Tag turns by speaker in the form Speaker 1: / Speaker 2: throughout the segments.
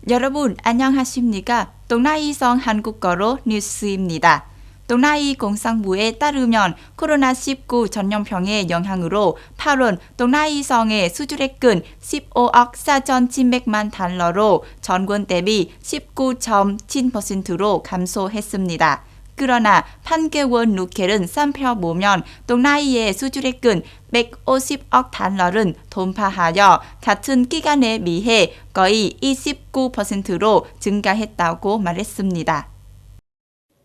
Speaker 1: 여러분 안녕하십니까? 동나이성 한국어로 뉴스입니다. 동나이 공산부에 따르면 코로나19 전염병의 영향으로 8월 동나이성의 수출액은 15억 4,700만 달러로 전년 대비 19.7%로 감소했습니다. 그러나 판개월 누켈은 살펴보면 동나이의 수출액은 150억 달러를 돌파하여 같은 기간에 비해 거의 29%로 증가했다고 말했습니다.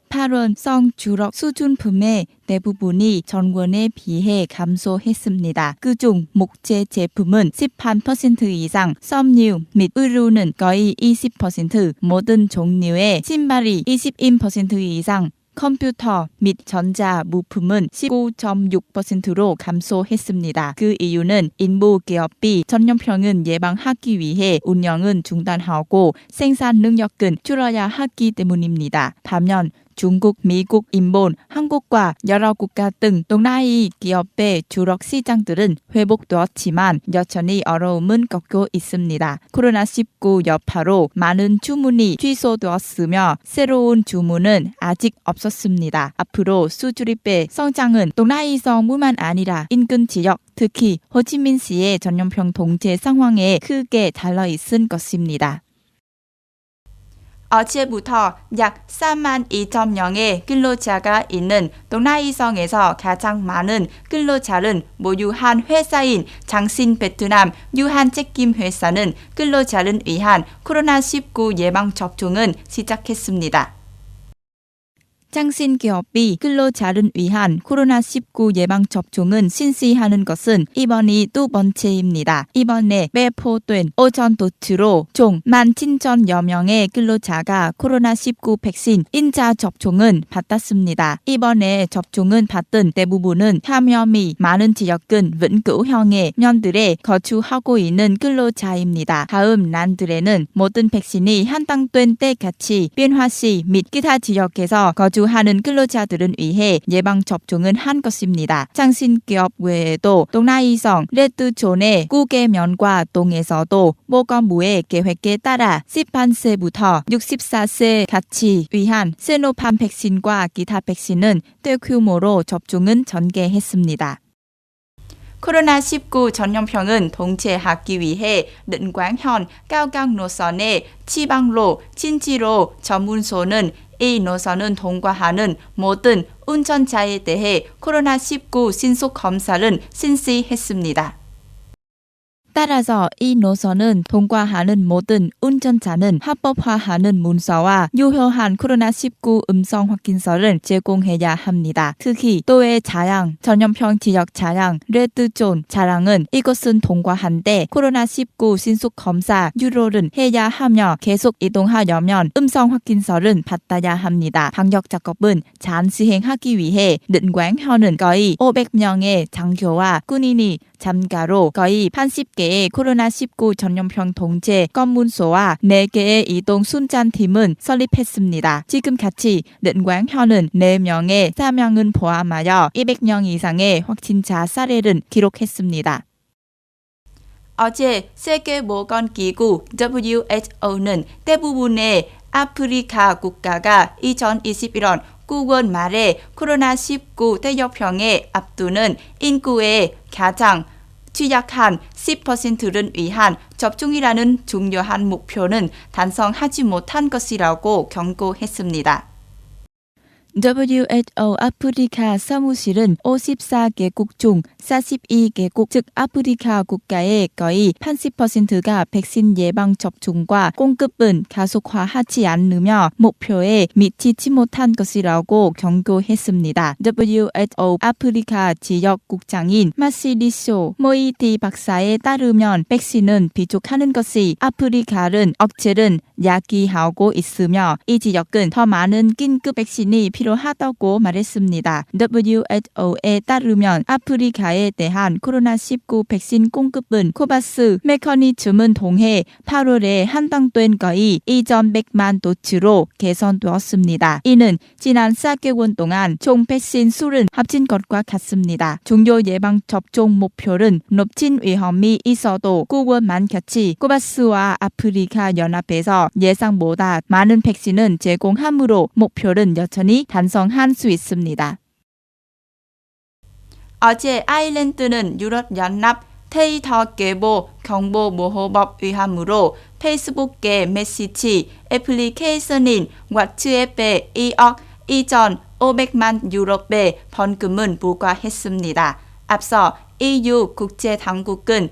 Speaker 1: 8월 성주력 수준품의 대부분이 전년에 비해 감소했습니다. 그중 목재 제품은 18% 이상, 섬유 및 의류는 거의 20%, 모든 종류의 신발이 21% 이상, 컴퓨터 및 전자부품은 19.6%로 감소했습니다. 그 이유는 일부 기업이 전염병을 예방하기 위해 운영은 중단하고 생산 능력은 줄여야 하기 때문입니다. 반면 중국, 미국, 일본, 한국과 여러 국가 등 동남아 기업의 주력 시장들은 회복되었지만 여전히 어려움은 겪고 있습니다. 코로나19 여파로 많은 주문이 취소되었으며 새로운 주문은 아직 없었습니다. 앞으로 수출입의 성장은 동남아성뿐만 아니라 인근 지역, 특히 호치민시의 전염병 동체 상황에 크게 달려있을 것입니다. 어제부터 약 4만 2천 명의 근로자가 있는 동나이성에서 가장 많은 근로자를 보유한 회사인 장신 베트남 유한책임회사는 근로자를 위한 코로나19 예방접종을 시작했습니다. 장신 기업이 근로자를 위한 코로나19 예방접종을 실시하는 것은 이번이 두 번째입니다. 이번에 배포된 오전 도치로 총 17,000여 명의 근로자가 코로나19 백신 인자 접종은 받았습니다. 이번에 접종은 받은 대부분은 감염이 많은 지역은 원교형의 면들에 거주하고 있는 근로자입니다. 다음 난들에는 모든 백신이 한당된 때같이 변화시 및 기타 지역에서 하는 근로자들을 위해 예방접종을 한 것입니다. 장신기업 외에도 동나이성 레드존의 구계면과 동에서도 보건부의 계획에 따라 18세부터 64세 같이 위한 시노팜 백신과 기타 백신은 대규모로 접종을 전개했습니다. 코로나19 전염병은 통제하기 위해 른광현 가오강 노선의 지방로, 진지로 전문소는 이 노선은 통과하는 모든 운전자에 대해 코로나19 신속 검사를 실시했습니다. 따라서 이 노선은 통과하는 모든 운전자는 합법화하는 문서와 유효한 코로나19 음성 확인서를 제공해야 합니다. 특히 도의 자양, 전염병 지역 자양, 레드존 자양은 이것은 통과한데 코로나19 신속 검사 유료를 해야 하며 계속 이동하려면 음성 확인서를 받아야 합니다. 방역 작업은 잘 시행하기 위해 른광현은 거의 500명의 장교와 군인이 참가로 거의 80개의 코로나19 전염병 통제 검문소와 4개의 이동 순장팀은 설립했습니다. 지금같이 른광현은 4명의 사망을 포함하여 200명 이상의 확진자 사례를 기록했습니다. 어제 세계보건기구 WHO는 대부분의 아프리카 국가가 2021년 9월 말에 코로나19 대유병에 앞두는 인구의 가장 취약한 10%를 위한 접종이라는 중요한 목표는 달성하지 못한 것이라고 경고했습니다. WHO 아프리카 사무실은 54개국 중 42개국 즉 아프리카 국가의 거의 80%가 백신 예방 접종과 공급은 가속화하지 않으며 목표에 미치지 못한 것이라고 경고했습니다. WHO 아프리카 지역국장인 마시리쇼 모이티 박사에 따르면 백신은 부족하는 것이 아프리카는 억제를 야기하고 있으며 이 지역은 더 많은 긴급 백신이 필요하다고 말했습니다. WHO에 따르면 아프리카에 대한 코로나19 백신 공급은 코바스 메커니즘은 통해 8월에 한정된 거의 2,100만 도치로 개선되었습니다. 이는 지난 4개월 동안 총 백신 수는 합친 것과 같습니다. 종료 예방 접종 목표는 높은 위험이 있어도 9월만 곁이 코바스와 아프리카 연합에서 예상보다 많은 백신은 제공함으로 목표는 여전히 달성할 수 있습니다. 어제 아일랜드는 유럽연합 데이터 계보 정보보호법 위반으로 페이스북의 메시지 애플리케이션인 왓츠앱에 2억 2,500만 유로배 벌금을 부과했습니다. 앞서 EU 국제당국은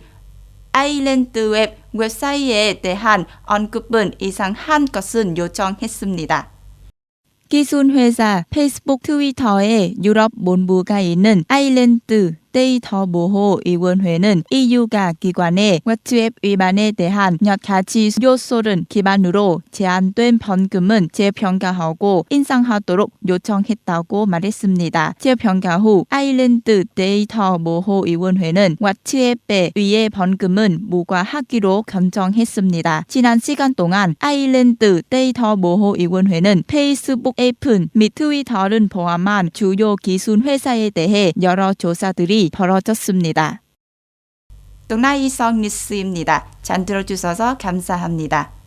Speaker 1: 아일랜드 웹사이트에 대한 언급은 이상한 것은 요청했습니다. 기술회사 페이스북 트위터에 유럽 본부가 있는 아일랜드 데이터 보호위원회는 EU가 기관의 왓츠앱 위반에 대한 몇 가지 요소를 기반으로 제한된 벌금은 재평가하고 인상하도록 요청했다고 말했습니다. 재평가 후 아일랜드 데이터 보호위원회는 왓츠앱에 의해 벌금은 무과하기로 결정했습니다. 지난 시간 동안 아일랜드 데이터 보호위원회는 페이스북 애플 및 트위터를 포함한 주요 기술회사에 대해 여러 조사들이 벌어졌습니다. 동나이성 뉴스입니다. 잘 들어주셔서 감사합니다.